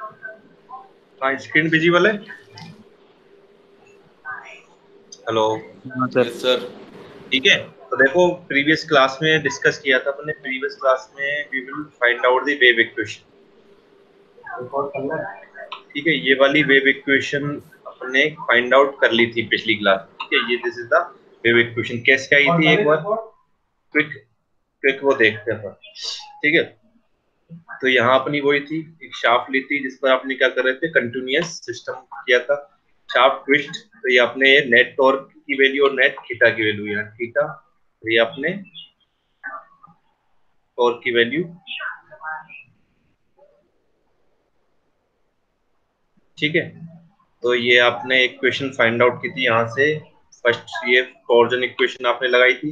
हाँ, screen visible है। Hello. हाँ सर। Yes sir. ठीक है, तो देखो प्रीवियस क्लास में डिस्कस किया था अपने। प्रीवियस क्लास में we will find out the wave equation. ठीक है, ये वाली वेव इक्वेशन अपने फाइंड आउट कर ली थी पिछली क्लास में। ठीक है, ये this is the wave equation. कैसे आई थी एक बार क्विक क्विक वो देखते हैं। ठीक है, तो यहाँ अपनी वही थी, एक शाफ्ट ली थी जिस पर आपने क्या कर रहे थे, कंटिन्यूअस सिस्टम किया था। शाफ्ट ट्विस्ट, तो ये आपने नेट टॉर्क की वैल्यू और नेट थीटा की वैल्यू, यहाँ थीटा, तो ये आपने टॉर्क की वैल्यू। ठीक है, तो ये आपने इक्वेशन फाइंड आउट की थी यहाँ से। फर्स्ट ये टॉर्जन इक्वेशन आपने लगाई थी।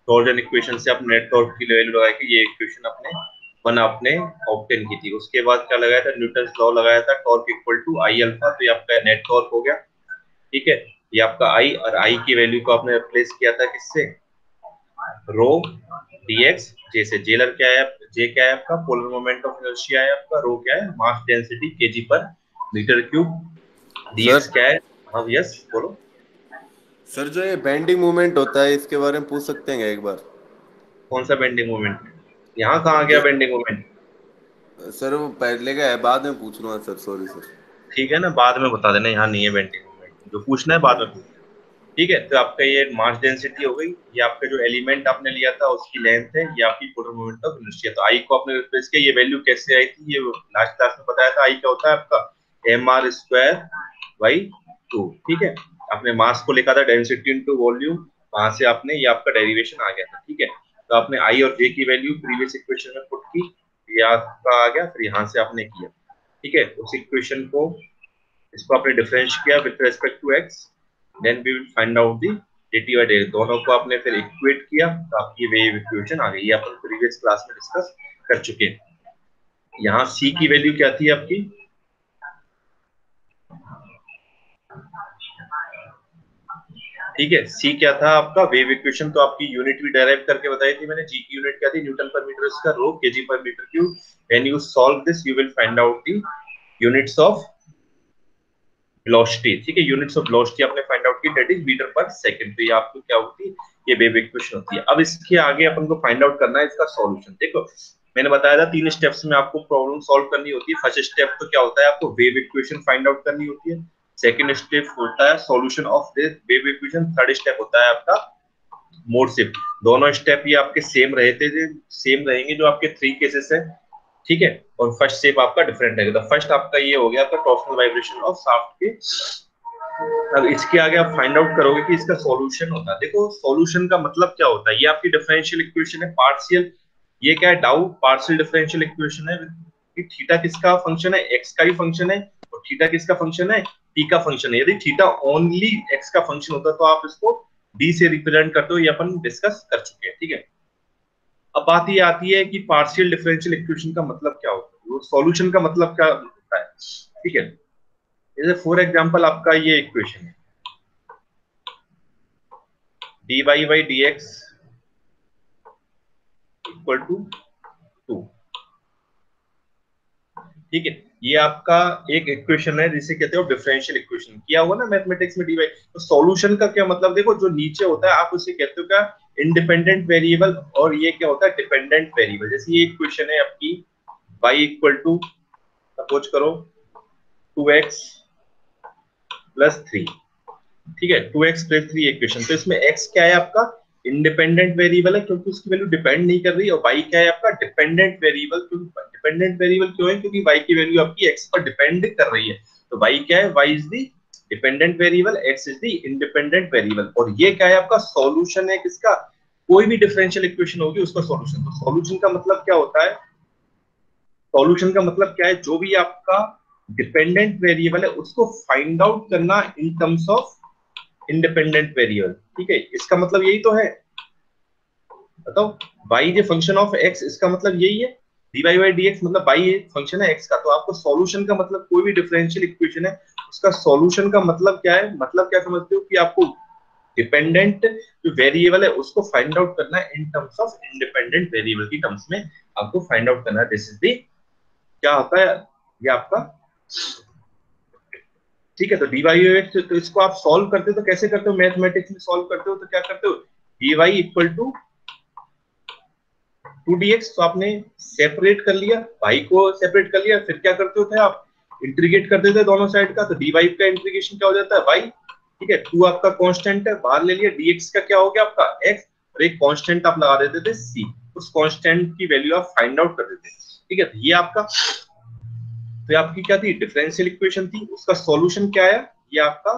टॉर्जन इक्वेशन से आपने नेट टॉर्क की वैल्यू लगा के ये इक्वेशन अपने वन आपने ऑब्टेन की थी। उसके बाद क्या लगाया था, न्यूटन लॉ लगाया था, torque equal to I alpha, तो ये आपका नेट टॉर्क हो गया। ठीक है, ये आपका आई, और आई की वैल्यू को आपने रिप्लेस किया था किससे, रो dx। जे से जेलर क्या है, जे क्या है आपका, पोलर मोमेंट ऑफ इनर्शिया है आपका। रो क्या है, मास डेंसिटी केजी पर मीटर क्यूब। सर dx क्या है। हाँ यस बोलो। सर जो ये बेंडिंग मूवमेंट होता है इसके बारे में पूछ सकते हैं क्या एक बार? कौन सा बेंडिंग मोमेंट, यहाँ कहाँ गया जो बेंडिंग मोमेंट। सर वो पहले का है, बाद में पूछ लूंगा सर, सॉरी सर। ठीक है ना, बाद में बता देना, यहाँ नहीं है बेंडिंग मोमेंट, जो पूछना है बाद में पूछना। ठीक है, तो आपका ये मास डेंसिटी हो गई, ये आपका जो एलिमेंट आपने लिया था उसकी लेंथ है, ये आपकी पोलर मोमेंट ऑफ इनर्शिया। तो आई को आपने रिप्लेस किया। ये वैल्यू कैसे आई थी, ये लास्ट क्लास में बताया था। आई क्या होता है आपका, m r square by two. ठीक है, आपने मास को लिखा था डेंसिटी इनटू वॉल्यूम, वहां से आपने ये आपका डेरिवेशन आ गया था। ठीक है, तो आपने आई और जे की वैल्यू प्रीवियस इक्वेशन में पुट की, ये आपका आ गया, फिर यहाँ से आपने किया। ठीक है, उस इक्वेशन को, इसको आपने डिफरेंशिएट किया with respect to x, then we will find out the dt by dt। दोनों को आपने फिर इक्वेट किया, तो आपकी वेव इक्वेशन आ गई। ये अपन प्रीवियस क्लास में डिस्कस कर चुके हैं। यहाँ c की वैल्यू क्या थी आपकी, ठीक है, c क्या था आपका, वेव इक्वेशन। तो आपकी यूनिट भी डेराइव करके बताई थी मैंने। g की यूनिट क्या थी, न्यूटन पर मीटर स्क्वायर, रो केजी पर metre cube. When you solve this you will find out the units of velocity. ठीक है, यूनिट्स ऑफ वेलोसिटी आपने फाइंड आउट की, दैट इज मीटर पर सेकंड। तो ये आपको क्या होती है, ये वेव इक्वेशन होती है। अब इसके आगे अपन को फाइंड आउट करना है इसका सॉल्यूशन। देखो मैंने बताया था 3 स्टेप्स में आपको प्रॉब्लम सॉल्व करनी होती है। फर्स्ट स्टेप तो क्या होता है, आपको वेव इक्वेशन फाइंड आउट करनी होती है। सेकंड स्टेप होता है solution of this wave equation. Third step होता है आपका मोड शिफ्ट। दोनों स्टेप ये आपके सेम रहते थे, सेम रहेंगे जो आपके 3 केसेस है। ठीक है, और फर्स्ट स्टेप आपका डिफरेंट है। तो फर्स्ट आपका ये हो गया आपका टॉर्सनल वाइब्रेशन ऑफ शाफ्ट के। अब इसके आगे आप फाइंड आउट करोगे कि इसका सॉल्यूशन होता है। देखो सॉल्यूशन का मतलब क्या होता है, ये आपकी डिफरेंशियल इक्वेशन है पार्शियल। ये क्या है, डाउ पार्शियल डिफरेंशियल इक्वेशन है। कि थीटा किसका फंक्शन है, एक्स का ही फंक्शन है, और थीटा किसका फंक्शन है, टी का फंक्शन है। यदि थीटा ओनली एक्स का फंक्शन होता तो आप इसको डी से रिप्रेजेंट करते हो, ये अपन डिस्कस कर चुके हैं। ठीक है, अब बात ये आती है कि पार्शियल डिफरेंशियल इक्वेशन का मतलब क्या होता है, वो सॉल्यूशन का मतलब क्या होता है। ठीक है, जैसे फॉर एग्जांपल आपका ये इक्वेशन है, dy by dx equal to 2। ठीक है, ये आपका एक इक्वेशन है जिसे कहते हो डिफरेंशियल इक्वेशन। किया हुआ ना मैथमेटिक्स में डी वाई। तो सॉल्यूशन का क्या मतलब, देखो जो नीचे होता है आप उसे कहते हो क्या, इंडिपेंडेंट वेरिएबल, और ये क्या होता है, डिपेंडेंट वेरिएबल। जैसे ये इक्वेशन है आपकी y इक्वल टू सपोज करो 2x प्लस 3। ठीक है, 2x प्लस 3 इक्वेशन। तो इसमें x क्या है आपका, इंडिपेंडेंट वेरिएबल है क्योंकि उसकी वैल्यू डिपेंड नहीं कर रही, और y क्या है आपका, डिपेंडेंट वेरिएबल। क्योंकि डिपेंडेंट वेरिएबल क्यों है, क्योंकि y की वैल्यू आपकी x पर डिपेंड कर रही है। तो y क्या है, y is the dependent variable, x is the independent variable. और ये क्या है आपका सॉल्यूशन है किसका, कोई भी डिफरेंशियल इक्वेशन होगी उसका सॉल्यूशन। तो सॉल्यूशन का मतलब क्या होता है, सॉल्यूशन का मतलब क्या है, जो भी आपका डिपेंडेंट वेरिएबल है उसको फाइंड आउट करना इन टर्म्स ऑफ इंडिपेंडेंट वेरिएबल। ठीक है, इसका मतलब यही तो है। बताओ, y J function of x, इसका मतलब यही है। dy बाई dx मतलब y फंक्शन है x का। तो आपको सॉल्यूशन का मतलब, कोई भी डिफरेंशियल इक्वेशन है उसका सॉल्यूशन का मतलब क्या है, मतलब क्या समझते हो, कि आपको डिपेंडेंट जो वेरिएबल है उसको फाइंड आउट करना है इन टर्म्स ऑफ इंडिपेंडेंट वेरिएबल की टर्म्स में आपको फाइंड आउट करना है। दिस इज द क्या होता है, ये आपका ठीक है, तो dy dx, तो इसको आप सॉल्व करते हो तो कैसे करते हो, मैथमेटिक्स में सॉल्व करते हो तो क्या करते हो, dy इक्वल टू 2dx, तो आपने सेपरेट कर लिया, y को सेपरेट कर लिया, फिर क्या करते होते आप, इंटीग्रेट कर देते दोनों साइड का, तो dy का इंटीग्रेशन क्या हो जाता है y, ठीक है, 2 आपका कांस्टेंट है, बाहर ले लिया, dx का क्या हो गया आपका x, और एक कांस्टेंट आप लगा देते थे c, उस कांस्टेंट की वैल्यू आप फाइंड आउट कर देते, ठीक है, तो ये आपका, तो ये आपकी क्या थी, डिफरेंशियल इक्वेशन थी, उसका सॉल्यूशन क्या आया, ये आपका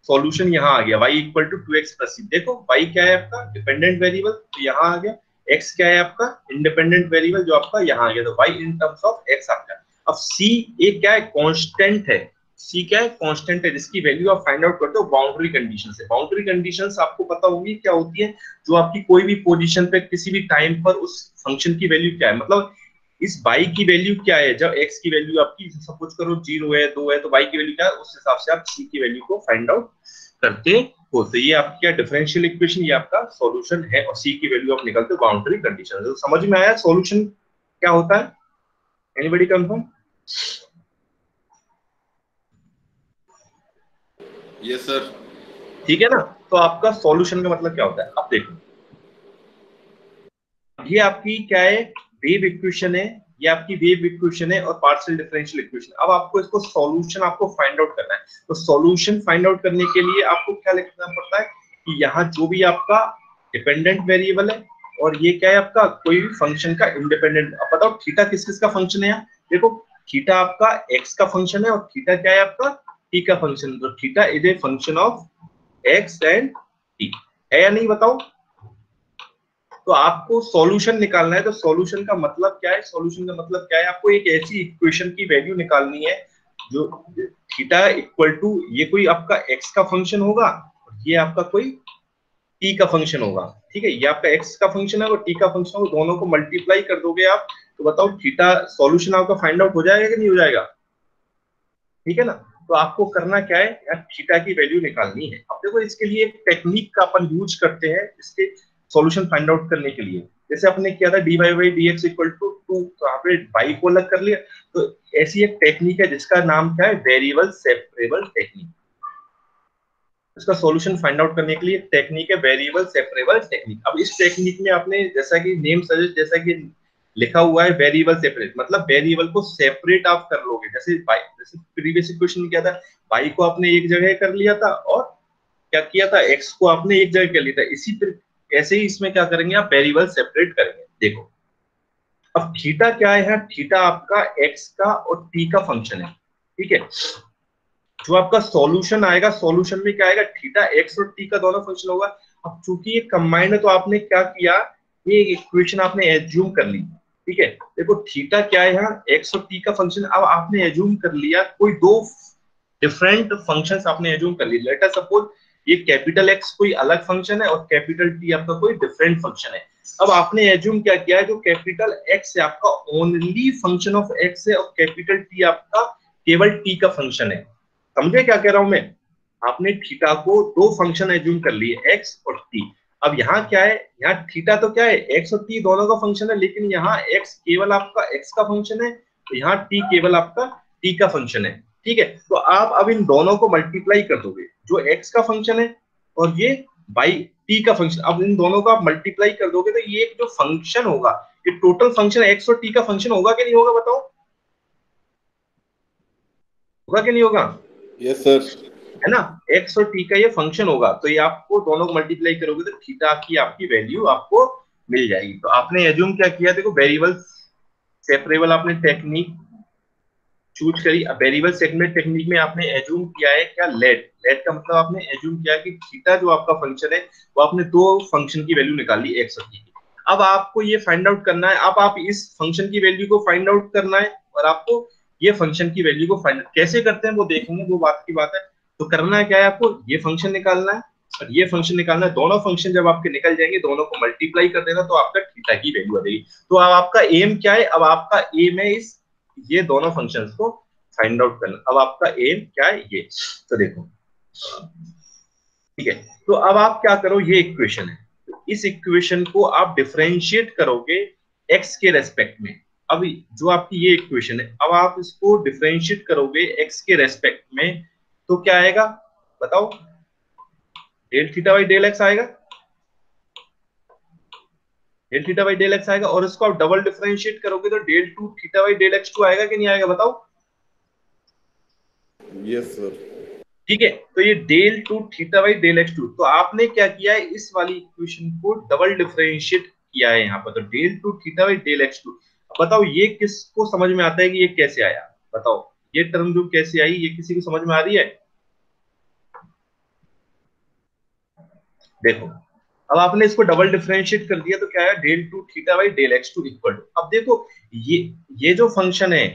सॉल्यूशन यहाँ आ गया, y equal to 2x plus c, देखो y क्या है आपका डिपेंडेंट वेरिएबल, तो यहाँ आ गया, x क्या है आपका इंडिपेंडेंट वेरिएबल जो आपका यहाँ आ गया, तो y in terms of x आ गया। अब c एक क्या है, कांस्टेंट है, c क्या है, कांस्टेंट है, जिसकी वैल्यू आप फाइंड आउट करते हो बाउंड्री कंडीशन से। बाउंड्री कंडीशंस आपको पता होगी क्या होती है, जो आपकी कोई भी पोजीशन पे किसी भी टाइम पर उस फंक्शन की वैल्यू क्या है, मतलब इस y की वैल्यू क्या है, जब x की वैल्यू आपकी सपोज करो 0 है 2 है, तो y की वैल्यू क्या है, उस हिसाब से आप c की वैल्यू को फाइंड आउट करते हो। तो ये आपकी क्या डिफरेंशियल इक्वेशन, ये आपका सॉल्यूशन है, और c की वैल्यू आप निकालते हो बाउंड्री कंडीशन। तो समझ में आया सॉल्यूशन क्या होता है, एनीबॉडी कंफर्म? Yes sir. ठीक है ना, तो आपका सॉल्यूशन का मतलब क्या होता है, अब देखो ये आपकी क्या है, वेव इक्वेशन है, ये आपकी वेव इक्वेशन है और पार्शियल डिफरेंशियल इक्वेशन। अब आपको इसको सॉल्यूशन आपको फाइंड आउट करना है, तो सॉल्यूशन फाइंड आउट करने के लिए आपको क्या लिखना पड़ता है कि यहाँ जो भी आपका डिपेंडेंट वेरिएबल है, और ये क्या है आपका कोई भी फंक्शन का इंडिपेंडेंट। अब बताओ थीटा किस किस का फंक्शन है यहाँ, देखो थीटा आपका एक्स का फंक्शन है, और थीटा क्या है आपका टी का फंक्शन, तो theta is a function of x and T, है या नहीं बताओ। तो आपको सॉल्यूशन निकालना है, तो सॉल्यूशन का मतलब क्या है, सॉल्यूशन का मतलब क्या है, आपको एक ऐसी इक्वेशन की वैल्यू निकालनी है जो थीटा इक्वल टू ये कोई आपका एक्स का फंक्शन होगा, और ये आपका कोई टी का फंक्शन होगा, ठीक है, ये आपका एक्स का फंक्शन है और टी का फंक्शन होगा, दोनों को मल्टीप्लाई कर दोगे आप, तो बताओ थीटा सॉल्यूशन आपका फाइंड आउट हो जाएगा कि नहीं हो जाएगा, ठीक है ना। तो आपको करना क्या है यार, थीटा की वैल्यू निकालनी है। अब देखो इसके लिए एक टेक्निक का अपन यूज करते हैं इसके सॉल्यूशन फाइंड आउट करने के लिए, जैसे आपने किया था dy by dx equal to 2, तो आपने y को अलग कर लिया, तो ऐसी एक टेक्निक है जिसका नाम क्या है, वेरिएबल सेपरेबल टेक्निक। इसका सॉल्यूशन फाइंड आउट करने के लिए टेक्निक है वेरिएबल सेपरेबल टेक्निक। अब इस टेक्निक में आपने जैसा कि नेम सजेस्ट, जैसा कि लिखा हुआ है वेरिएबल सेपरेट, मतलब वेरिएबल को सेपरेट आप कर लोगे, जैसे जैसे प्रीवियस इक्वेशन में क्या था, y को आपने एक जगह कर लिया था और क्या किया था, x को आपने एक जगह कर लिया था, इसी ऐसे ही इसमें क्या करेंगे आप वेरिएबल सेपरेट करेंगे। देखो अब थीटा क्या है, यहाँ थीटा आपका x का और t का फंक्शन है, ठीक है, जो आपका सॉल्यूशन आएगा, सॉल्यूशन में क्या आएगा, थीटा x और t का दोनों फंक्शन होगा। अब चूंकि ये कंबाइंड है तो आपने क्या किया, ये इक्वेशन आपने एज्यूम कर ली, ठीक है, देखो थीटा क्या है यहाँ x और t का फंक्शन, अब आपने एज्यूम कर लिया कोई दो डिफरेंट फंक्शंस आपने एज्यूम कर ली, लेट अस सपोज ये कैपिटल X कोई अलग फंक्शन है और कैपिटल T आपका कोई डिफरेंट फंक्शन है। अब आपने एज्यूम क्या किया है, जो कैपिटल X है आपका ओनली फंक्शन ऑफ X है, और कैपिटल T आपका केवल T का फंक्शन है। समझे क्या कह रहा हूं मैं, आपने थीटा को दो फंक्शन एज्यूम कर लिए x और t। अब यहाँ क्या है, यहाँ थीटा तो क्या है x और t दोनों का फंक्शन है, लेकिन यहाँ x केवल आपका x का फंक्शन है, तो यहाँ t केवल आपका t का फंक्शन है, ठीक है। तो आप अब इन दोनों को मल्टीप्लाई कर दोगे, जो x का फंक्शन है और ये बाई t का फंक्शन, अब इन दोनों को आप मल्टीप्लाई कर दोगे, तो ये जो फंक्शन होगा, ये टोटल फंक्शन x और t का फंक्शन होगा कि नहीं होगा, बताओ होगा कि नहीं होगा। Yes sir. है ना, x और t का ये फंक्शन होगा, तो ये आपको दोनों को मल्टीप्लाई करोगे तो थीटा की आपकी वैल्यू आपको मिल जाएगी। तो आपने एज्यूम क्या किया, देखो वेरिएबल सेपरेबल आपने टेक्निक चूज करी। अब वेरिएबल सेगमेंट टेक्निक में आपने एज्यूम किया है क्या, लेट। लेट का मतलब आपने एज्यूम किया कि थीटा जो आपका फंक्शन है वो आपने दो फंक्शन की वैल्यू निकाल ली x और t की। अब आपको ये फाइंड आउट करना है, अब आप इस फंक्शन की वैल्यू को फाइंड आउट करना है, और आपको ये फंक्शन की वैल्यू को फाइंड कैसे करते हैं वो देखेंगे, वो बात की बात है। तो करना है क्या है, आपको ये फंक्शन निकालना है और ये फंक्शन निकालना है, दोनों फंक्शन जब आपके निकल जाएंगे दोनों को मल्टीप्लाई कर देना, तो आपका थीटा की वैल्यू आ जाएगी। तो अब आपका एम क्या है, अब आपका एम है इस ये दोनों फंक्शंस को फाइंड आउट करना। अब आपका एम क्या है ये, तो देखो ठीक है, तो अब आप क्या करो, ये इक्वेशन है, तो इस इक्वेशन को आप डिफरेंशिएट करोगे एक्स के रेस्पेक्ट में, अब जो आपकी ये इक्वेशन है, अब आप इसको डिफरेंशिएट करोगे एक्स के रेस्पेक्ट में, तो क्या आएगा बताओ? Del theta by del x आएगा, del theta by del x आएगा, और इसको आप डबल डिफरेंशिएट करोगे तो del two theta by del x two आएगा कि नहीं आएगा बताओ? Yes sir. ठीक है, तो ये del two theta by del x two, तो आपने क्या किया है, इस वाली इक्वेशन को डबल डिफरेंशिएट किया है यहाँ पर, तो del two theta by del x two. बताओ ये किसको समझ में आता है कि ये कैसे आया? बताओ ये टर्म जो कैसे आई, ये किसी को समझ में आ रही है? देखो, अब आपने इसको डबल डिफरेंशिएट कर दिया तो क्या है, del two theta by del x two equal to, अब देखो ये ये जो फंक्शन है,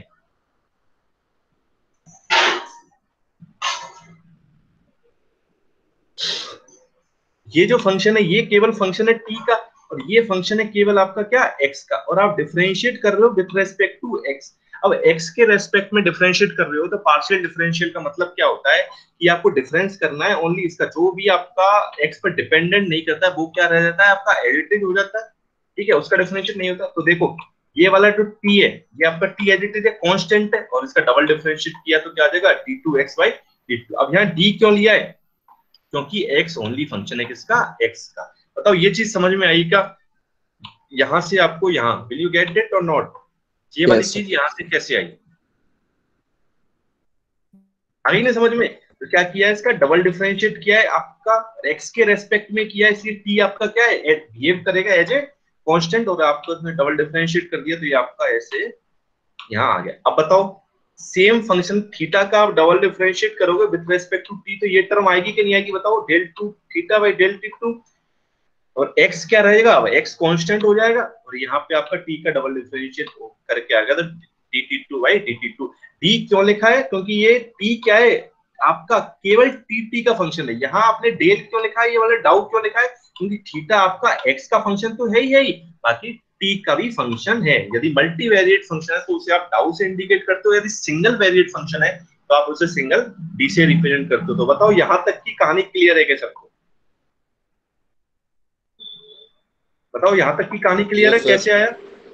ये जो फंक्शन है ये केवल फंक्शन है टी का, और ये फंक्शन है केवल आपका क्या, एक्स का, और आप डिफरेंशिएट कर रहे हो विद रेस्पेक्ट टू एक्स। अब एक्स के रेस्पेक्ट में डिफरेंशिएट कर रहे हो तो पार्शियल डिफरेंशियल का मतलब क्या होता है कि आपको डिफरेंस करना है ओनली इसका, जो भी आपका एक्स पर डिपेंडेंट नहीं करता है वो क्या रह जाता है, आपका एडिटिव हो जाता है। ठीक है, उसका डिफरेंशिएट नहीं होता। तो देखो ये वाला जो टी है, ये आपका टी एडिटिव है, कांस्टेंट है, और इसका डबल डिफरेंशिएट किया तो क्या आ जाएगा, d two x by d two. अब यहाँ डी क्यों लिया है, क्योंकि x ओनली फंक्शन है किसका, x का। बताओ ये चीज समझ में आई क्या? यहां से आपको, यहाँ विल यू गेट इट और नॉट, ये वाली यस चीज यहाँ से कैसे आई, आ गई ना समझ में? तो क्या किया है, इसका डबल डिफरेंशिएट किया है आपका, x के रेस्पेक्ट में किया है, इसलिए t आपका क्या है, बिहेव करेगा एज ए कांस्टेंट, और आपको इसमें डबल डिफरेंशिएट कर दिया तो ये आपका ऐसे यहाँ आ गया। अब बताओ सेम फंक्शन थीटा का आप डबल डिफरेंशिएट करोगे विद रेस्पेक्ट टू टी, तो ये टर्म आएगी कि नहीं आएगी बताओ, del two theta by del T two, और x क्या रहेगा, अब x कांस्टेंट हो जाएगा, और यहाँ पे आपका t का डबल डिफरेंशिएट करके आ गया, तो dt2 बाई dt2। d क्यों लिखा है, क्योंकि ये t क्या है आपका, केवल t का फंक्शन है। यहाँ आपने डेल क्यों लिखा है, ये वाला डाउ क्यों लिखा है, क्योंकि थीटा आपका x का फंक्शन तो है ही, बाकी t का भी फंक्शन है। यदि मल्टी वेरिएट फंक्शन है तो उसे आप डाउ से इंडिकेट करते हो, यदि सिंगल वेरिएट फंक्शन है तो आप उसे सिंगल d से रिप्रेजेंट करते हो। तो बताओ यहाँ तक की कहानी क्लियर है क्या सबको? बताओ यहाँ तक की कहानी क्लियर है, यस कैसे सर। आया?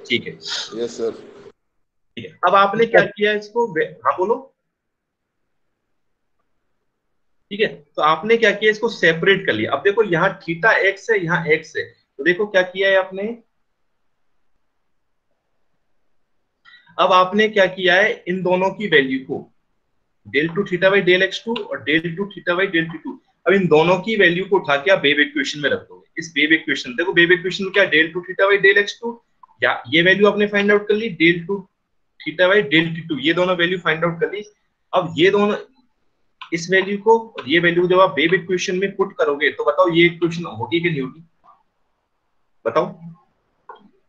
ठीक है, यस सर। ठीक है। अब आपने क्या किया इसको, हाँ बोलो। ठीक है, तो आपने क्या किया, इसको सेपरेट कर लिया। अब देखो यहाँ थीटा एक्स है, यहाँ एक्स है, तो देखो क्या किया है आपने, अब आपने क्या किया है, इन दोनों की वैल्यू को del two theta by del x two और del two theta by del T two, अब इन दोनों की वैल्यू को उठा के आप वेव इक्वेशन में रख दोगे। इस वेव इक्वेशन, देखो वेव इक्वेशन में क्या, del two theta by del x two, या ये वैल्यू आपने फाइंड आउट कर ली, del two theta by del T two, ये दोनों वैल्यू फाइंड आउट कर ली। अब ये दोनों, इस वैल्यू को और ये वैल्यू जब आप वेव इक्वेशन में पुट करोगे तो बताओ ये इक्वेशन होगी कि नहीं होगी बताओ?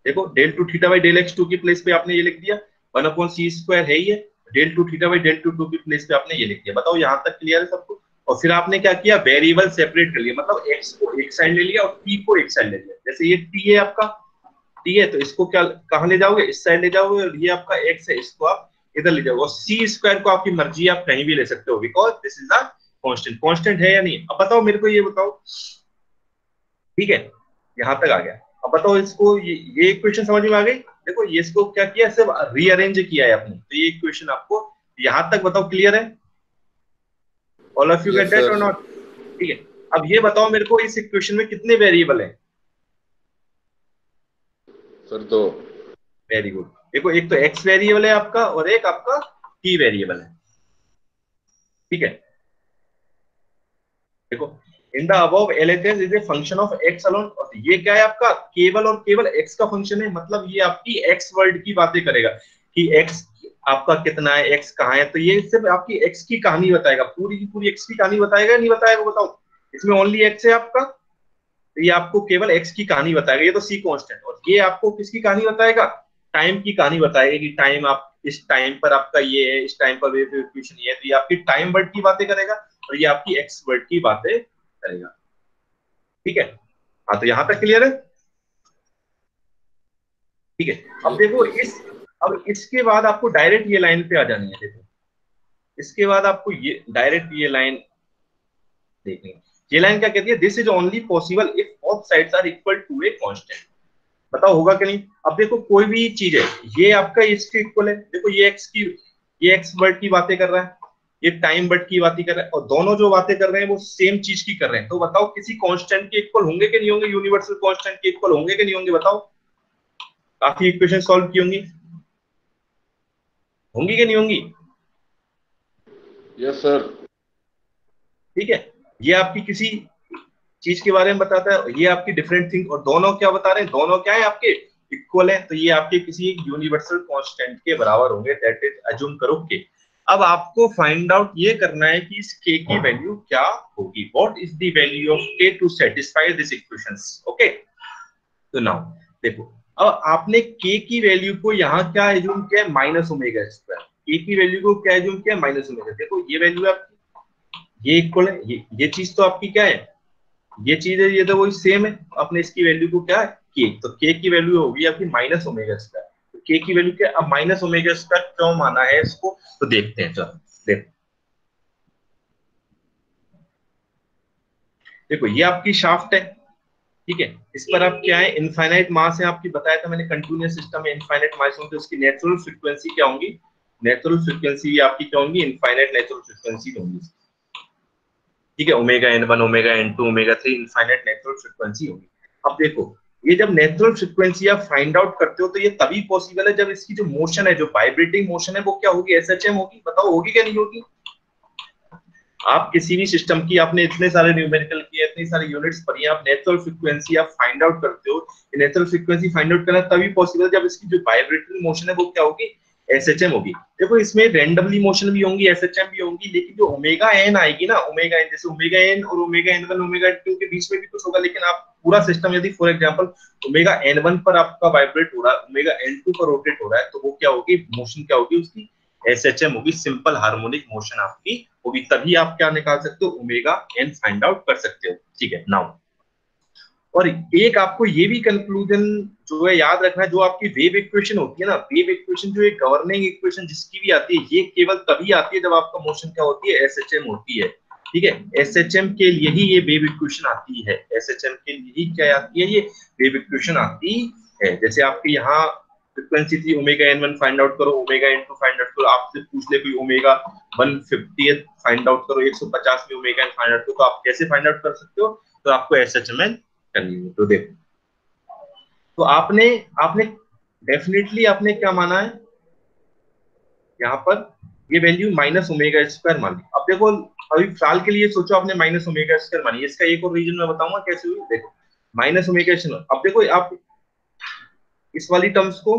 देखो del two theta by del x two की प्लेस पे आपने ये लिख दिया, वन अपॉन सी स्क्वायर है ही है, del two theta by del two two की प्लेस पे आपने ये लिख दिया। बताओ यहाँ तक क्लियर है सबको? और फिर आपने क्या किया, वेरिएबल सेपरेट कर लिया, मतलब एक्स को एक साइड ले लिया और टी को एक साइड ले लिया। जैसे ये टी है आपका, टी है तो इसको क्या कहाँ ले जाओगे, इस साइड ले जाओगे, और ये आपका एक्स है इसको आप इधर ले जाओगे, और सी स्क्वायर को आपकी मर्जी आप कहीं भी ले सकते हो, because this is a constant. Constant है या नहीं? अब बताओ मेरे को, ये बताओ। ठीक है, यहां तक आ गया। अब बताओ इसको, ये इक्वेशन समझ में आ गई? देखो ये इसको क्या किया, सिर्फ रीअरेंज किया है आपने, तो ये इक्वेशन आपको यहां तक बताओ क्लियर है? All of you get yes that और सर। नॉट? ठीक है, अब ये बताओ मेरे को, इस इक्वेशन में कितने वेरिएबल हैं? सर दो। Very good. देखो एक तो एक्स वेरिएबल है आपका, और एक आपका टी वेरिएबल है। ठीक है, देखो in the above LHS is a function of x alone, और ये क्या है आपका, केवल और केवल एक्स का फंक्शन है, मतलब ये आपकी एक्स वर्ल्ड की बातें करेगा कि एक्स आपका कितना है, एक्स कहाँ है, तो ये सिर्फ आपकी एक्स की कहानी बताएगा, पूरी की पूरी एक्स की कहानी बताएगा नहीं बताएगा बताओ? इसमें ओनली एक्स है आपका, तो ये आपको केवल एक्स की कहानी बताएगा, ये तो सी कांस्टेंट। और ये आपको किसकी कहानी बताएगा, टाइम की कहानी बताएगा कि टाइम आप इस टाइम पर आपका ये है, इस टाइम पर वेव इक्वेशन ये है, तो ये आपकी टाइम वर्ड की बातें करेगा, और ये आपकी एक्स वर्ड की बातें करेगा। ठीक है, हाँ तो यहां तक क्लियर है? ठीक है, अब देखो यस। अब इसके बाद आपको डायरेक्ट ये लाइन पे आ जानी है। देखो इसके बाद आपको ये डायरेक्ट ये लाइन देखनी है। ये लाइन क्या कहती है, this is only possible if both sides are equal to a constant. बताओ होगा कि नहीं। अब देखो कोई भी चीज है, ये आपका इसके इक्वल है, देखो ये एक्स वर्ड की बातें कर रहा है, ये टाइम वर्ड की बातें कर रहा है, और दोनों जो बातें कर रहे हैं वो सेम चीज की कर रहे हैं। तो बताओ किसी कांस्टेंट के इक्वल होंगे कि नहीं होंगे, यूनिवर्सल कांस्टेंट के इक्वल होंगे कि नहीं होंगे, बताओ। काफी इक्वेशन सॉल्व की होंगी, होंगी कि नहीं होंगी। Yes sir. ठीक है, ये आपकी किसी चीज के बारे में बताता है, ये आपकी डिफरेंट थिंग, और दोनों क्या बता रहे हैं, दोनों क्या है आपके इक्वल है, तो ये आपके किसी एक यूनिवर्सल कांस्टेंट के बराबर होंगे, दैट इज अज्यूम करो के। अब आपको फाइंड आउट ये करना है कि इस के की वैल्यू क्या होगी, what is the value of k to satisfy this equations. Okay, तो नाउ देखो, अब आपने के की वैल्यू को यहाँ क्या एज्यूम किया है, माइनस ओमेगा स्क्वायर। के की वैल्यू को क्या एज्यूम किया है, माइनस ओमेगा। देखो ये वैल्यू आपकी ये इक्वल है, ये चीज तो आपकी क्या है, ये चीज है, ये तो वही सेम है। आपने इसकी वैल्यू को क्या है के, तो के की वैल्यू होगी आपकी माइनस ओमेगा स्क्वायर। तो के की वैल्यू क्या, अब माइनस ओमेगा स्क्वायर क्यों माना है इसको, तो देखते हैं। चलो देखो, देखो ये आपकी शाफ्ट है, ठीक है, इस पर आप क्या है, इनफाइनाइट मास है आपकी, बताया था मैंने कंटिन्यूअस सिस्टम में इनफाइनाइट मास होंगे तो उसकी नेचुरल फ्रीक्वेंसी क्या होंगी, नेचुरल फ्रीक्वेंसी आपकी क्या होंगी, इनफाइनाइट नेचुरल फ्रीक्वेंसी होंगी। ठीक है, omega n1 omega n2 omega 3 infinite natural frequency होगी। अब देखो, ये जब नेचुरल फ्रीक्वेंसी आप फाइंड आउट करते हो तो ये तभी पॉसिबल है जब इसकी जो मोशन है, जो वाइब्रेटिंग मोशन है, वो क्या होगी, एसएचएम होगी। बताओ होगी क्या नहीं होगी। आप किसी भी सिस्टम की, आपने इतने सारे न्यूमेरिकल किए, इतनी सारी यूनिट्स पढ़ी, आप नेचुरल फ्रीक्वेंसी आप फाइंड आउट करते हो। नेचुरल फ्रीक्वेंसी फाइंड आउट करना तभी पॉसिबल जब इसकी जो वाइब्रेटिंग मोशन है वो क्या होगी, एसएचएम होगी। देखो इसमें रैंडमली मोशन भी होंगी, एसएचएम भी होंगी, लेकिन जो ओमेगा एन आएगी ना, ओमेगा एन, जैसे ओमेगा एन और omega n one omega two के बीच में भी कुछ होगा, लेकिन आप पूरा सिस्टम यदि for example omega n one पर आपका वाइब्रेट हो रहा है, ओमेगा एन टू पर रोटेट हो रहा है, तो वो क्या होगी, मोशन क्या होगी उसकी, एसएचएम होगी, सिंपल हार्मोनिक मोशन आपकी होगी। तभी आप क्या निकाल सकते हो, ओमेगा एन फाइंड आउट कर सकते हो। ठीक है नाउ, और एक आपको ये भी कंक्लूजन जो है याद रखना है, जो आपकी वेव इक्वेशन होती है ना, वेव इक्वेशन जो एक गवर्निंग इक्वेशन जिसकी भी आती है, ये केवल तभी आती है जब आपका मोशन क्या होती है, एसएचएम होती है। ठीक है, एसएचएम के लिए ही ये वेव इक्वेशन आती है, एसएचएम के लिए ही क्या आती है, ये वेव इक्वेशन आती है। जैसे आपके यहाँ फ्रीक्वेंसी थी omega n one find out करो, omega n two find out करो, आपसे पूछ ले कोई ओमेगा 150 फाइंड आउट करो, 150 में ओमेगा एन फाइंड आउट करो, तो आप कैसे फाइंड आउट कर सकते हो, तो आपको एसएचएम करनी है। तो देखो, तो आपने आपने डेफिनेटली आपने क्या माना है यहाँ पर, ये वैल्यू माइनस ओमेगा स्क्वायर मानी। अब देखो, अभी फिलहाल के लिए सोचो आपने माइनस ओमेगा स्क्वायर मानी, इसका एक और रीजन मैं बताऊंगा कैसे हुई। देखो माइनस ओमेगा स्क्वायर, अब देखो आप इस वाली टर्म्स को,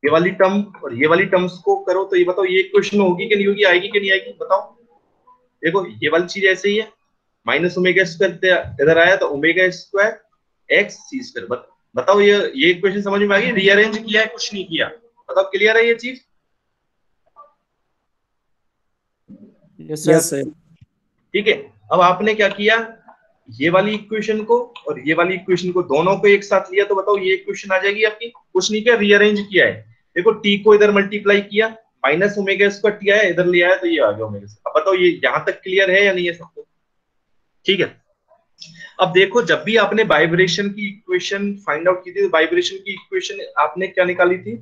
ये वाली टर्म और ये वाली टर्म्स को करो, तो ये बताओ ये इक्वेशन होगी कि नहीं होगी, आएगी कि नहीं आएगी, बताओ। देखो ये वाली चीज ऐसे ही है, माइनस ओमेगा स्क्वायर इधर आया तो ओमेगा स्क्वायर एक्स सी स्क्वायर। बताओ ये इक्वेशन समझ में आ गई, रीअरेंज किया है कुछ नहीं किया, बताओ क्लियर है ये चीज। Yes sir. ठीक है, अब आपने क्या किया, ये वाली इक्वेशन को और ये वाली इक्वेशन को दोनों को एक साथ लिया, तो बताओ ये इक्वेशन आ जाएगी आपकी, कुछ नहीं किया, रीअरेंज किया है। देखो टी को इधर मल्टीप्लाई किया, माइनस ओमेगा स्क्वायर टी आया, इधर ले आया तो ये आ गया ओमेगा। अब बताओ ये यहां तक क्लियर है या नहीं है सबको। ठीक है, अब देखो जब भी आपने वाइब्रेशन की इक्वेशन फाइंड आउट की थी, तो वाइब्रेशन की इक्वेशन आपने क्या निकाली थी,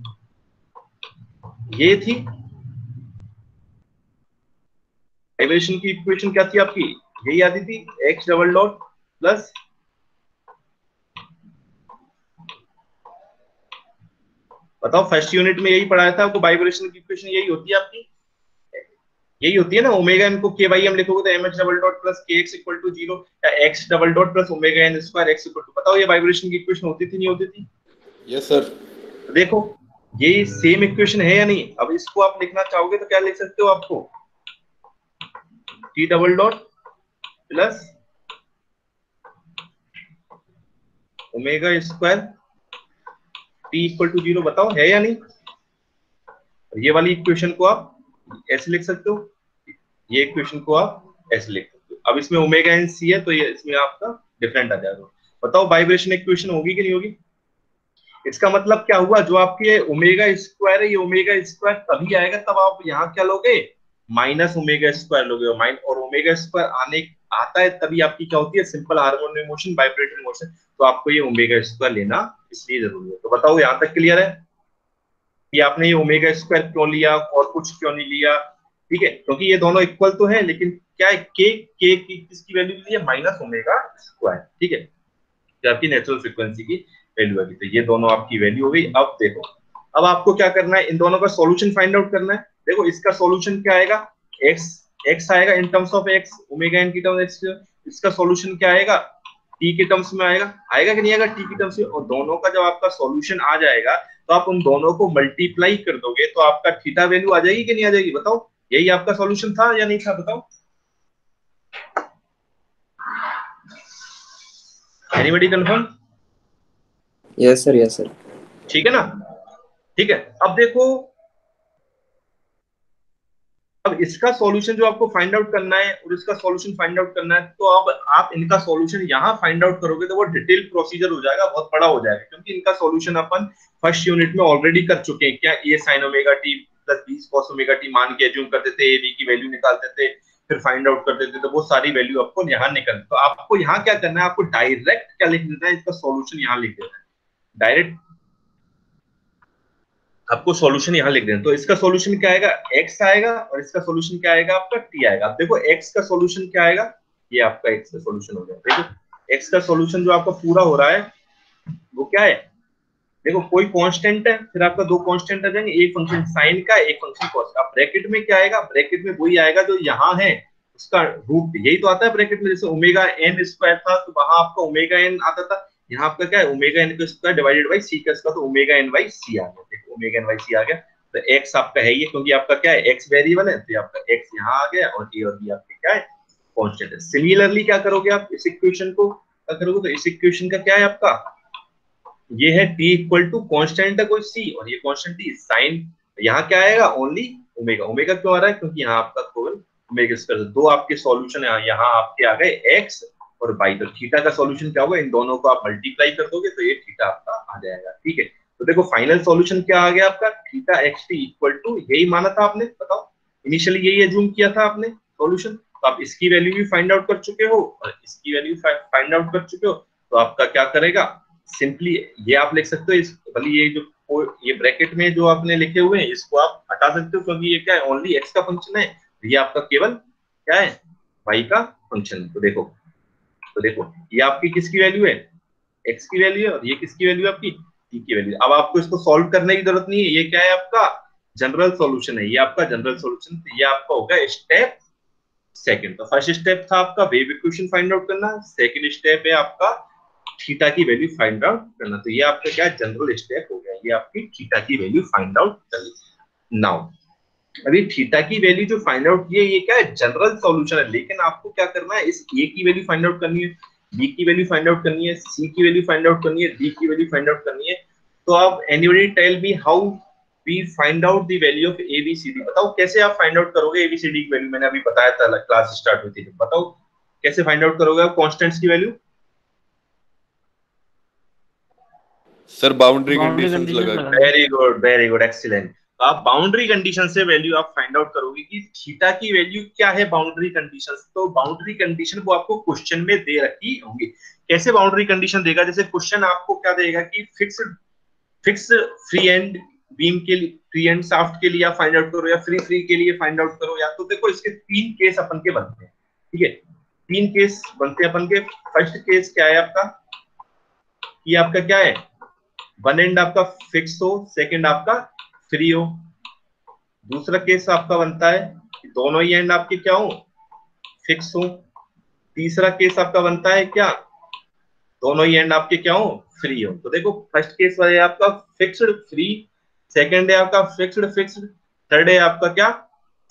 ये थी वाइब्रेशन की इक्वेशन, क्या थी आपकी, यही आती थी, एक्स डबल डॉट प्लस बताओ फर्स्ट यूनिट में यही पढ़ाया था आपको, वाइब्रेशन की इक्वेशन यही होती है आपकी, यही होती है ना, ओमेगा एन को के बाई एम लिखोगे तो m h double dot plus k x equal to 0, या x double dot plus omega n square x equal to, बताओ ये वाइब्रेशन की इक्वेशन होती थी नहीं होती थी। Yes sir. देखो ये सेम इक्वेशन है या नहीं। अब इसको आप लिखना चाहोगे तो क्या लिख सकते हो, आपको t double dot plus omega square t equal to 0, बताओ है या नहीं। ये वाली इक्वेशन को आप ऐसे लिख सकते हो, ये इक्वेशन को आप ऐसे लिख सकते हो। अब इसमें ओमेगा एन सी है तो ये इसमें आपका डिफरेंट आ जाएगा। बताओ वाइब्रेशन इक्वेशन होगी कि नहीं होगी। इसका मतलब क्या हुआ, जो आपके ओमेगा स्क्वायर है, ये ओमेगा स्क्वायर तभी आएगा तब आप यहाँ क्या लोगे, माइनस ओमेगा स्क्वायर लोगे और ओमेगा स्क्वायर आने आता है तभी आपकी क्या होती है, simple harmonic motion, vibratory motion. तो आपको ये ओमेगा स्क्वायर लेना इसलिए जरूरी है। तो बताओ यहाँ तक क्लियर है कि आपने ये ओमेगा स्क्वायर क्यों लिया और कुछ क्यों नहीं लिया? ठीक है, क्योंकि ये दोनों इक्वल तो है, लेकिन क्या है, के की किसकी वैल्यू ली है, माइनस ओमेगा स्क्वायर। ठीक है, जो आपकी नेचुरल फ्रीक्वेंसी की वैल्यू है। तो ये दोनों आपकी वैल्यू हो गई। अब देखो, अब आपको क्या करना है, इन दोनों का सॉल्यूशन फाइंड आउट करना है। देखो इसका सॉल्यूशन क्या आएगा, एक्स एक्स आएगा in terms of x, omega n की टर्म्स एक्स। इसका सॉल्यूशन क्या आएगा, टी के टर्म्स में आएगा, आएगा कि नहीं आएगा, टी के टर्म्स में। और दोनों का जब आपका सॉल्यूशन आ जाएगा तो आप उन दोनों को मल्टीप्लाई कर दोगे तो आपका थीटा वैल्यू आ जाएगी कि नहीं आ जाएगी? बताओ, यही आपका सॉल्यूशन था या नहीं था? बताओ, anybody confirm? Yes sir, yes sir. ठीक है ना? ठीक है, अब देखो, अब इसका सॉल्यूशन जो आपको फाइंड आउट करना है और इसका सॉल्यूशन फाइंड आउट करना है, तो अब आप इनका सॉल्यूशन यहाँ फाइंड आउट करोगे तो वो डिटेल प्रोसीजर हो जाएगा, बहुत बड़ा हो जाएगा, क्योंकि इनका सॉल्यूशन अपन फर्स्ट यूनिट में ऑलरेडी कर चुके हैं। क्या, A sine omega t plus B cos omega t मान के एज्यूम करते थे, ए बी की वैल्यू निकालते थे, फिर फाइंड आउट करते थे, तो वो सारी वैल्यू आपको यहाँ निकल। तो आपको यहाँ क्या करना है, आपको डायरेक्ट क्या लिख देना है, इसका सॉल्यूशन यहाँ लिख देना है डायरेक्ट, आपको सॉल्यूशन यहाँ लिख देना। तो इसका सॉल्यूशन क्या आएगा, x आएगा, और इसका सॉल्यूशन क्या आएगा, आपका t आएगा। अब देखो x का सॉल्यूशन क्या आएगा, ये आपका x का सॉल्यूशन हो गया। देखो x का सॉल्यूशन जो आपका पूरा हो रहा है वो क्या है, देखो कोई कांस्टेंट है, फिर आपका दो कांस्टेंट आ जाएंगे, एक फंक्शन साइन का, एक फंक्शन कॉस का। ब्रैकेट में क्या आएगा, ब्रैकेट में वही आएगा जो यहाँ है, उसका रूट यही तो आता है ब्रैकेट में। जैसे ओमेगा एन स्क्वायर था तो वहां आपका ओमेगा एन आता था, यहाँ आपका क्या है, ओमेगा एन का स्क्वायर डिवाइडेड बाई सी का स्क्वायर, तो ओमेगा एन बाई सी आ गया। देखो ओमेगा एन बाई सी आ गया। तो एक्स आपका है ये, क्योंकि आपका क्या है, एक्स वेरिएबल है, तो आपका एक्स यहाँ आ गया, और ए और बी आपके क्या है, कांस्टेंट है। सिमिलरली क्या करोगे आप, इस इक्वेशन को क्या करोगे, तो इस इक्वेशन का क्या है आपका, ये है t इक्वल टू कांस्टेंट है कोई c, और ये कांस्टेंट t साइन, यहाँ क्या आएगा, ओनली ओमेगा। ओमेगा क्यों आ रहा है, क्योंकि यहाँ आपका केवल ओमेगा स्क्वायर। दो आपके सॉल्यूशन है, यहाँ आपके आ गए x और y। तो थीटा का सॉल्यूशन क्या होगा, इन दोनों को आप मल्टीप्लाई कर दोगे तो ये थीटा आपका आ जाएगा। ठीक है, तो देखो फाइनल सॉल्यूशन क्या आ गया आपका, theta x t equal to, यही माना था आपने, बताओ इनिशियली यही एज्यूम किया था आपने सॉल्यूशन। तो आप इसकी वैल्यू भी फाइंड आउट कर चुके हो और इसकी वैल्यू फाइंड आउट कर चुके हो। तो आपका क्या करेगा, सिंपली ये आप लिख सकते हो, इस भले ये जो ये ब्रैकेट में जो आपने लिखे हुए हैं इसको आप हटा सकते हो, क्योंकि ये क्या है, ओनली एक्स का फंक्शन है, ये आपका केवल क्या है, वाई का फंक्शन है। तो देखो ये आपकी किसकी वैल्यू है, एक्स की वैल्यू है, और ये किसकी वैल्यू है, आपकी टी की वैल्यू। अब आपको इसको सॉल्व करने की जरूरत नहीं है, ये क्या है आपका जनरल सॉल्यूशन है, ये आपका जनरल सॉल्यूशन। तो ये आपका होगा स्टेप सेकंड। तो फर्स्ट स्टेप था आपका वेव इक्वेशन फाइंड आउट करना, सेकंड स्टेप है आपका थीटा की वैल्यू फाइंड आउट करना। तो ये आपका क्या जनरल स्टेप हो गया, ये आपकी थीटा की वैल्यू फाइंड आउट कर ली। नाउ अभी थीटा की वैल्यू जो फाइंड आउट की है, ये क्या है, जनरल सॉल्यूशन है, लेकिन आपको क्या करना है, इस ए की वैल्यू फाइंड आउट करनी है, बी की वैल्यू फाइंड आउट करनी है, सी की वैल्यू फाइंड आउट करनी है, डी की वैल्यू फाइंड आउट करनी है। तो आप anybody tell me how we find out the value of a b c d? बताओ कैसे आप फाइंड आउट करोगे ए बी सी डी की वैल्यू? मैंने अभी बताया था क्लास स्टार्ट हुई थी, बताओ कैसे फाइंड आउट करोगे आप कांस्टेंट्स की वैल्यू? सर बाउंड्री कंडीशंस लगा के। Very good, excellent. आप बाउंड्री कंडीशन से वैल्यू आप फाइंड आउट करोगे कि थीटा की वैल्यू क्या है बाउंड्री कंडीशन। तो बाउंड्री कंडीशन वो आपको क्वेश्चन में दे रखी होंगी। कैसे बाउंड्री कंडीशन देगा, जैसे क्वेश्चन आपको क्या देगा कि फिक्स फ्री एंड बीम के लिए, फ्री एंड शाफ्ट के लिए आप फाइंड आउट करो, या फ्री फ्री के लिए फाइंड आउट करो, या तो देखो इसके तीन केस अपन के बनते हैं। ठीक है, तीन केस बनते हैं अपन के। फर्स्ट केस क्या है आपका, ये आपका क्या है, वन एंड आपका फिक्स हो, सेकंड आपका फ्री हो। दूसरा केस आपका बनता है कि दोनों ही एंड आपके क्या हो, फिक्स हो। तीसरा केस आपका बनता है क्या, दोनों ही एंड आपके क्या हो, फ्री हो। तो देखो फर्स्ट केस वाला है आपका फिक्स्ड फ्री, सेकंड है आपका फिक्स्ड फिक्स्ड, थर्ड है आपका क्या,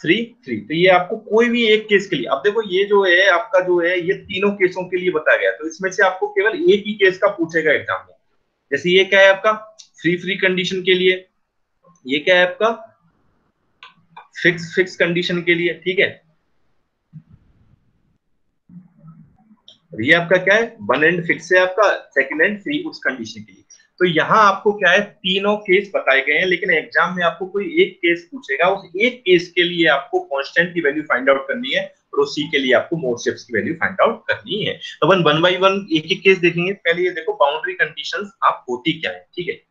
फ्री फ्री। तो ये आपको कोई भी एक केस के लिए, अब देखो ये जो है आपका जो है ये तीनों केसों के लिए बताया गया, तो इसमें से आपको केवल एक ही केस का पूछेगा एग्जाम में। जैसे ये क्या है आपका फ्री फ्री कंडीशन के लिए, ये क्या है आपका फिक्स फिक्स कंडीशन के लिए। ठीक है, ये आपका क्या है, वन एंड फिक्स है आपका, सेकंड एंड फ्री उस कंडीशन के लिए। तो यहाँ आपको क्या है, तीनों केस बताए गए हैं, लेकिन एग्जाम में आपको कोई एक केस पूछेगा, उस एक केस के लिए आपको कांस्टेंट की वैल्यू फाइंड आउट करनी है और उसी के लिए आपको मोड शेप्स की वैल्यू फाइंड आउट करनी है। तो वन वन बाई वन एक एक केस देखेंगे। पहले ये देखो बाउंड्री कंडीशंस आप होती क्या है, ठीक है।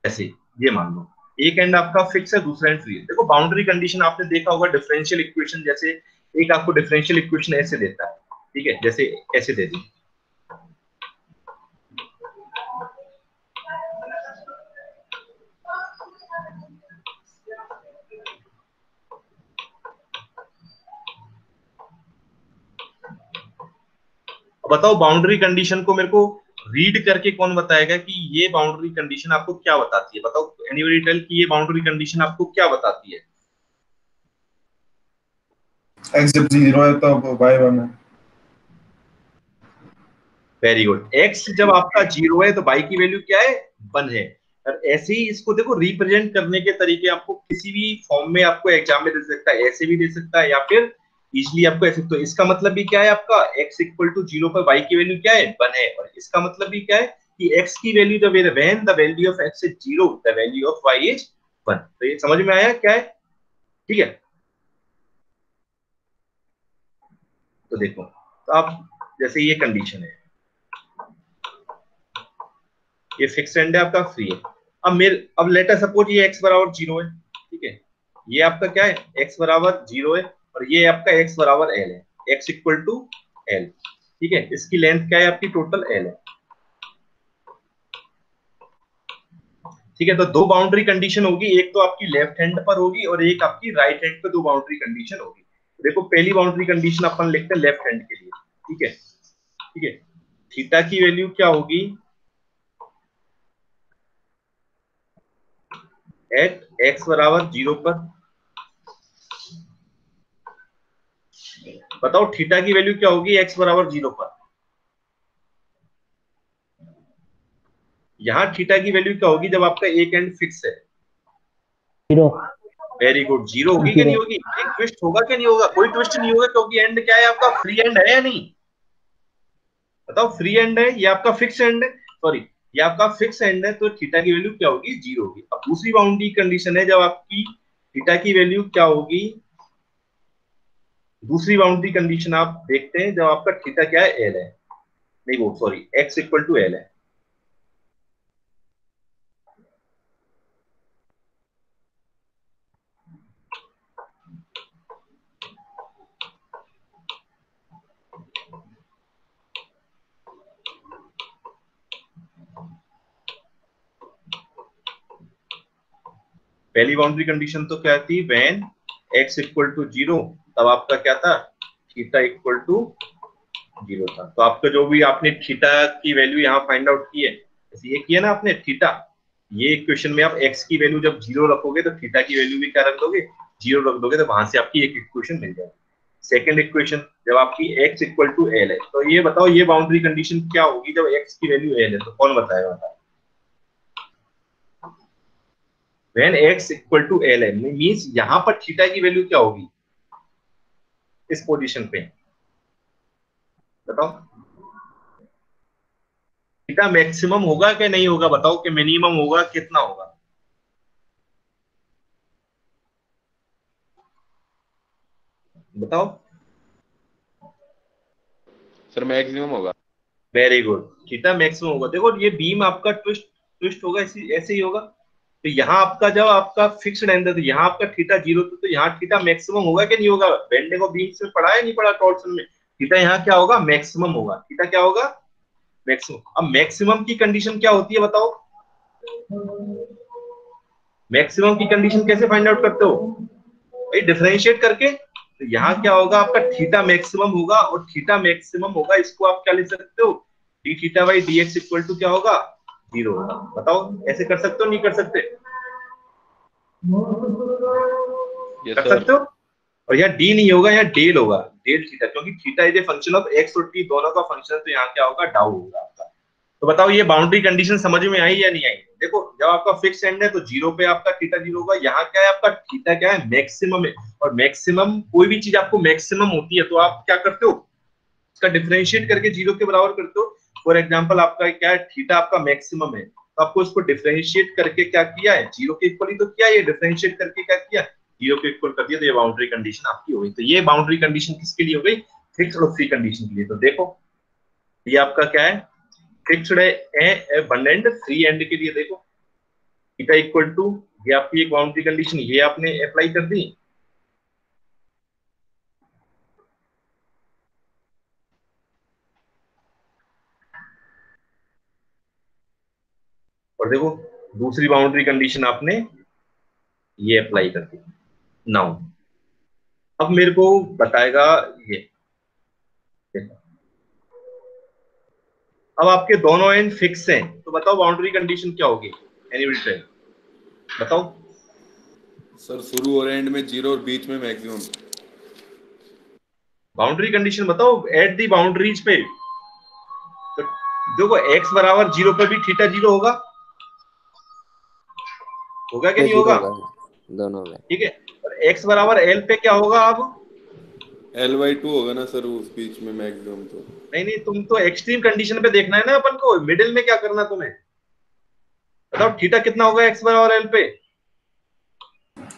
ऐसे ये मान लो एक एंड आपका फिक्स है, दूसरा एंड फ्री है। देखो बाउंड्री कंडीशन आपने देखा होगा डिफरेंशियल इक्वेशन, जैसे एक आपको डिफरेंशियल इक्वेशन ऐसे देता है, ठीक है, जैसे ऐसे दे दी, बताओ बाउंड्री कंडीशन को मेरे को रीड करके कौन बताएगा कि ये बाउंड्री कंडीशन आपको क्या बताती है? बताओ, एनीबॉडी टेल कि ये बाउंड्री कंडीशन आपको क्या बताती है? x जब 0 है तो y 1 है। Very good. x जब आपका 0 है तो y की वैल्यू क्या है? 1 है। और ऐसे ही इसको देखो रिप्रेजेंट करने के तरीके आपको किसी भी फॉर्म में आपको एग्जाम में दे सकता है, ऐसे भी दे सकता है या फिर इजिली आपको ऐसे। तो इसका मतलब भी क्या है आपका x इक्वल टू 0 पर y की वैल्यू क्या है? 1 है। और इसका मतलब भी क्या है कि x की वैल्यू जब when the value of x is 0 the value of y is 1। तो ये समझ में आया क्या है? ठीक है। तो देखो, तो आप जैसे ये कंडीशन है, ये फिक्स एंड है आपका, फ्री है। अब लेटर सपोज ये x बराबर 0 है, ठीक है, ये आपका क्या है, x बराबर 0 है और ये आपका x बराबर l है, x इक्वल टू l, ठीक है। इसकी लेंथ क्या है आपकी? टोटल l है, ठीक है। तो दो बाउंड्री कंडीशन होगी, एक तो आपकी लेफ्ट हैंड पर होगी और एक आपकी राइट हैंड पे दो बाउंड्री कंडीशन होगी। देखो पहली बाउंड्री कंडीशन अपन लिखते हैं लेफ्ट हैंड के लिए, ठीक है, ठीक है। थीटा की वैल्यू क्या होगी एट x बराबर 0 पर? बताओ थीटा की वैल्यू क्या होगी x बराबर 0 पर? यहाँ थीटा की वैल्यू क्या होगी जब आपका एक एंड फिक्स है? 0। Very good. 0 होगी क्या नहीं होगी? एक ट्विस्ट होगा क्या नहीं होगा? कोई ट्विस्ट नहीं होगा, क्योंकि एंड क्या है आपका? फ्री एंड है या नहीं? बताओ, फ्री एंड है, ये आपका फिक्स एंड है, सॉरी ये आपका फिक्स एंड है, तो थीटा की वैल्यू क्या होगी? 0 होगी। अब दूसरी बाउंड्री कंडीशन है जब आपकी थीटा की वैल्यू क्या होगी? दूसरी बाउंड्री कंडीशन आप देखते हैं जब आपका थीटा क्या है? एल है, नहीं वो sorry x equal to l है। पहली बाउंड्री कंडीशन तो क्या थी? व्हेन x इक्वल टू 0, तब आपका क्या था? थीटा इक्वल टू 0 था। तो आपका जो भी आपने थीटा की वैल्यू यहाँ फाइंड आउट की है, जैसे ये किया ना आपने थीटा, ये इक्वेशन में आप x की वैल्यू जब 0 रखोगे तो थीटा की वैल्यू भी क्या रख दोगे? 0 रख दोगे, तो वहां से आपकी एक इक्वेशन मिल जाएगी। सेकंड इक्वेशन जब आपकी x इक्वल टू l है, तो ये बताओ ये बाउंड्री कंडीशन क्या होगी जब x की वैल्यू l है? तो कौन बताएगा? बताओ। When x equal to l है मीन्स यहां पर थीटा की वैल्यू क्या होगी इस पोजीशन पे? बताओ, थीटा मैक्सिमम होगा कि नहीं होगा? बताओ कि मिनिमम होगा, कितना होगा? बताओ। सर मैक्सिमम होगा। वेरी गुड, थीटा मैक्सिमम होगा। देखो ये बीम आपका ट्विस्ट ट्विस्ट होगा, ऐसे ही होगा। तो यहाँ आपका जब आपका फिक्स्ड एंड है तो यहाँ आपका थीटा 0 तो यहाँ थीटा मैक्सिमम होगा कि नहीं होगा? बेंडिंग ऑफ बीम से पढ़ा है नहीं पढ़ा टॉर्सन में? थीटा यहाँ क्या होगा? मैक्सिमम होगा। थीटा क्या होगा? मैक्सिमम। अब मैक्सिमम की कंडीशन क्या होती है बताओ? मैक्सिमम की कंडीशन कैसे फाइंड आउट करते हो भाई? डिफरेंशिएट करके। तो यहाँ क्या होगा आपका? थीटा मैक्सिमम होगा, और थीटा मैक्सिमम होगा इसको आप क्या लिख सकते हो? D theta by d x equal to क्या होगा? 0 होगा। बताओ ऐसे कर सकते हो नहीं कर सकते? कर सकते हो। और यहाँ डी नहीं होगा, यहाँ डेल होगा, डेल थीटा, क्योंकि theta is a function of x और टी दोनों का फंक्शन, तो यहाँ क्या होगा? डाउ होगा आपका। तो बताओ ये बाउंड्री कंडीशन समझ में आई या नहीं आई? देखो जब आपका फिक्स एंड है तो 0 पे आपका थीटा 0 होगा। यहाँ क्या है आपका? थीटा क्या है? मैक्सिमम है। और मैक्सिमम कोई भी चीज आपको मैक्सिमम होती है तो आप क्या करते हो? इसका डिफरेंशिएट करके 0 के बराबर करते हो। फॉर एग्जाम्पल आपका क्या है? थीटा आपका मैक्सिमम है, तो आपको इसको डिफरेंशिएट करके क्या किया है, जीरो के इक्वल ही तो किया, ये डिफरेंशिएट करके क्या किया, जीरो के इक्वल कर दिया, तो ये बाउंड्री कंडीशन आपकी हो गई। तो ये बाउंड्री कंडीशन किसके लिए हो गई, फिक्स्ड और फ्री कंडीशन के लिए। तो देखो ये आपका क्या है, फिक्स्ड है वन एंड, फ्री एंड के लिए देखो थीटा इक्वल टू, ये आपकी एक बाउंड्री कंडीशन ये आपने अप्लाई कर दी, और देखो दूसरी बाउंड्री कंडीशन आपने ये अप्लाई कर दी। नाउ अब मेरे को बताएगा ये देखो, अब आपके दोनों एंड फिक्स हैं, तो बताओ बाउंड्री कंडीशन क्या होगी, एनीबडी टेल बताओ। सर शुरू और एंड में जीरो और बीच में मैक्सिमम। बाउंड्री कंडीशन बताओ एट दी बाउंड्रीज पे। तो देखो एक्स बराबर जीरो पे भी थीटा जीरो होगा, होगा कि नहीं होगा, दोनों में। ठीक है। और एक्स बराबर एल पे क्या होगा, अब L/2 होगा ना सर उस बीच में मैक्सिमम। तो नहीं नहीं, तुम तो एक्सट्रीम कंडीशन पे देखना है ना अपन को, मिडिल में क्या करना तुम्हें, बताओ थीटा कितना होगा एक्स बराबर एल पे,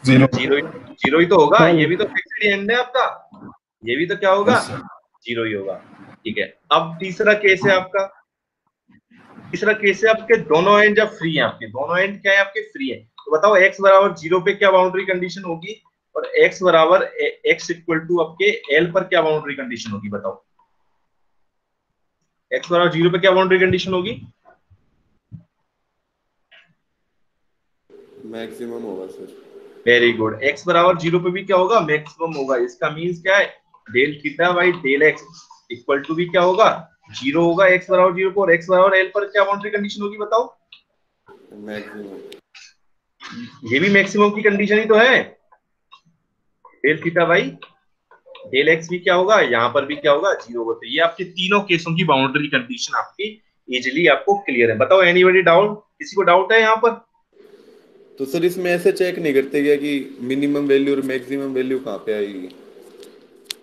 जीरो। जीरो जीरो ही तो होगा, हाँ। ये भी तो फिक्स्ड एंड है आपका, ये भी तो क्या होगा, Yes, sir. जीरो ही होगा, ठीक है। अब तीसरा केस है आपका, तीसरा केस है आपके दोनों एंड जब फ्री है, आपके दोनों एंड क्या है, आपके फ्री है। तो बताओ एक्स बराबर जीरो पे क्या बाउंड्री कंडीशन होगी, और एक्स बराबर एक्स इक्वल टू आपके एल पर क्या बाउंड्री कंडीशन होगी, बताओ एक्स बराबर जीरो पे क्या बाउंड्री कंडीशन होगी, मैक्सिमम होगा सर। वेरी गुड, एक्स बराबर जीरो पे भी क्या होगा, मैक्सिमम होगा। इसका मींस क्या है, del theta by del x equal to भी क्या होगा, जीरो होगा एक्स बराबर जीरो पर, और एक्स बराबर एल पर क्या बाउंड्री कंडीशन होगी बताओ, मैक्सिमम। ये भी मैक्सिमम की कंडीशन ही तो है, del theta by del x भी क्या होगा, यहाँ पर भी क्या होगा, जीरो होगा। तो ये आपके तीनों केसों की बाउंड्री कंडीशन आपकी इजीली आपको क्लियर है। बताओ एनीबॉडी डाउट, किसी को डाउट है यहाँ पर, तो सर इसमें ऐसे चेक नहीं करते क्या कि मिनिमम वैल्यू और मैक्सिमम वैल्यू कहाँ पे आएगी?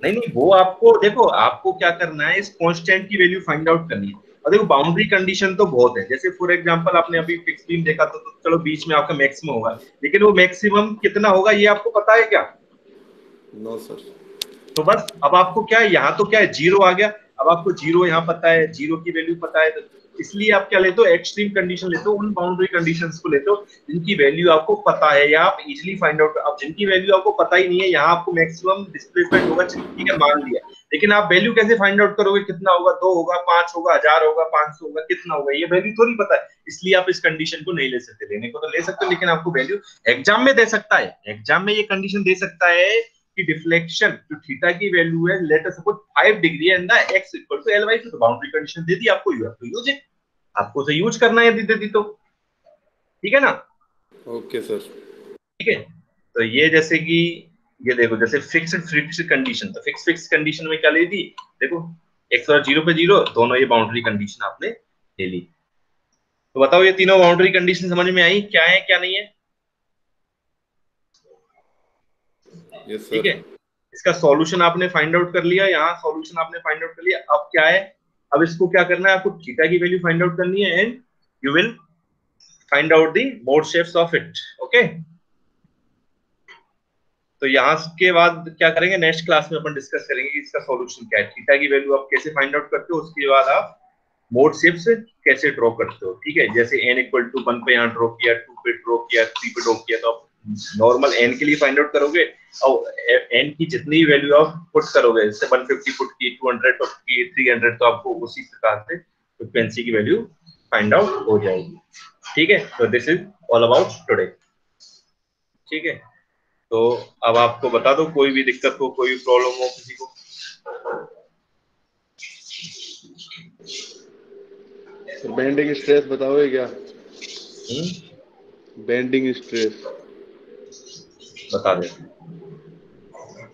नहीं नहीं, वो आपको देखो, आपको क्या करना है, इस कांस्टेंट की वैल्यू फाइंड आउट करनी है। और देखो बाउंड्री कंडीशन तो बहुत है, जैसे फॉर एग्जांपल आपने अभी फिक्स बीम देखा तो चलो बीच में आपका मैक्सिमम होगा, लेकिन वो मैक्सिमम कितना होगा ये आपको पता है क्या, नो सर। तो बस अब आपको क्या है, यहाँ तो क्या है जीरो आ गया, अब आपको जीरो यहाँ पता है, जीरो की वैल्यू पता है, तो इसलिए आप क्या लेते हो, एक्सट्रीम कंडीशन लेते हो, उन बाउंड्री कंडीशंस को लेते हो जिनकी वैल्यू आपको पता है या आप इजीली फाइंड आउट। अब जिनकी वैल्यू आपको पता ही नहीं है, यहाँ आपको मैक्सिमम डिस्प्लेसमेंट होगा, ठीक है मान लिया, लेकिन आप वैल्यू कैसे फाइंड आउट करोगे, कितना होगा, 2 होगा, 5 होगा, 1000 होगा, 500 होगा, कितना होगा, ये वैल्यू थोड़ी पता है, इसलिए आप इस कंडीशन को नहीं ले सकते। लेने को तो ले सकते हो, लेकिन आपको वैल्यू एग्जाम में दे सकता है, एग्जाम में ये कंडीशन दे सकता है कि डिफ्लेक्शन जो थीटा की वैल्यू है, let us suppose 5 degree and the x equal to l/2, तो बाउंड्री कंडीशन दे दी आपको, you have to use it, आपको उसे यूज करना है, यदि दे दी तो, ठीक है ना, ओके सर। ठीक है। तो ये जैसे कि ये देखो, जैसे फिक्स्ड कंडीशन, तो फिक्स कंडीशन में क्या ले दी, देखो x और जीरो पे जीरो, दोनों ये बाउंड्री कंडीशन आपने ले ली। तो बताओ ये तीनों बाउंड्री कंडीशन समझ में आई, क्या है क्या नहीं है, यस ठीक सर। है। इसका सॉल्यूशन आपने फाइंड आउट कर लिया, यहाँ सॉल्यूशन आपने फाइंड आउट कर लिया, अब क्या है, अब इसको क्या करना है, आपको थीटा की वैल्यू फाइंड आउट करनी है, and you will find out the mode shapes of it, okay. तो यहाँ के बाद क्या करेंगे, नेक्स्ट क्लास में अपन डिस्कस करेंगे कि इसका सॉल्यूशन क्या है, थीटा की वैल्यू आप कैसे फाइंड आउट करते हो, उसके बाद आप मोड शेप्स कैसे ड्रॉ करते हो, ठीक है। जैसे n इक्वल टू 1 पे यहाँ ड्रॉ किया, 2 पे ड्रॉ किया, 3 पे ड्रॉ किया, तो आप नॉर्मल n के लिए फाइंड आउट करोगे, और n की जितनी वैल्यू आप पुट करोगे, जैसे 150 पुट की, 200 पुट की, 300, तो आपको उसी प्रकार से फ्रीक्वेंसी की वैल्यू फाइंड आउट हो जाएगी, ठीक है। तो this is all about today, ठीक है। तो अब आपको बता दो, कोई भी दिक्कत हो, कोई प्रॉब्लम हो किसी को, बेंडिंग स्ट्रेस बताओगे क्या? हम्म, बेंडिंग स्ट्रेस बता दे।